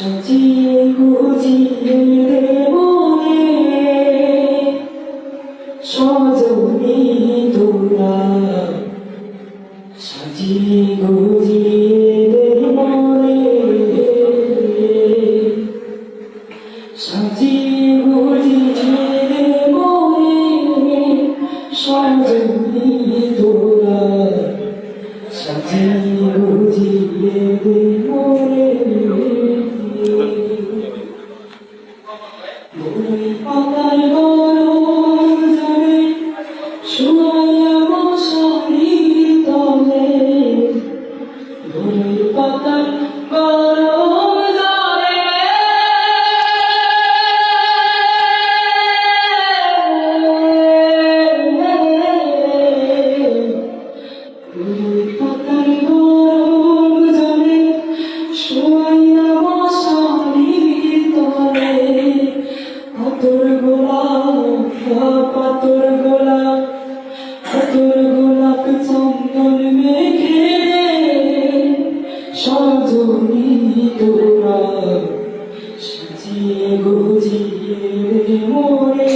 সাজিয়ে গুজিয়ে দেবনে সজনী তোরা সাজিয়ে গুজিয়ে দেবনে সাজিয়ে গুজিয়ে দেবনে সজনী তোরা সাজিয়ে গুজিয়ে দেবনে বই পাতার গরম জলে শুয়াইয়া মশারির তলে বই পাতার গরম জলে বই পাতার গরম জলে শুয়াইয়া মশারির তলে পাতর গোলাপ চন্দন মেঘে সজনী তোরা সাজিয়ে গুজিয়ে মোরে